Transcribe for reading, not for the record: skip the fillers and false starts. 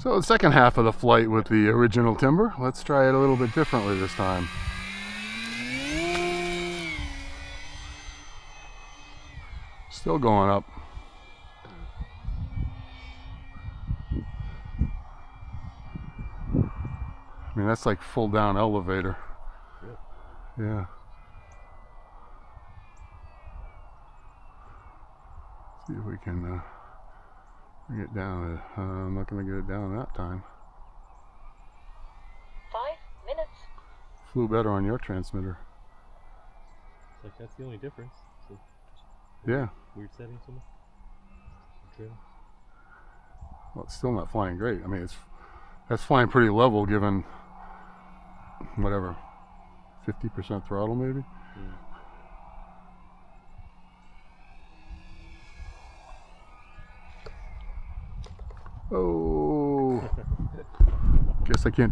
So the second half of the flight with the original Timber. Let's try it a little bit differently this time. Still going up. I mean, that's like full down elevator. Yeah. See if we can bring it down. I'm not going to get it down that time. 5 minutes. Flew better on your transmitter. It's like that's the only difference. So, Yeah. Weird settings on the trim. Well, it's still not flying great. I mean, that's flying pretty level given whatever, 50% throttle maybe. Oh, guess I can't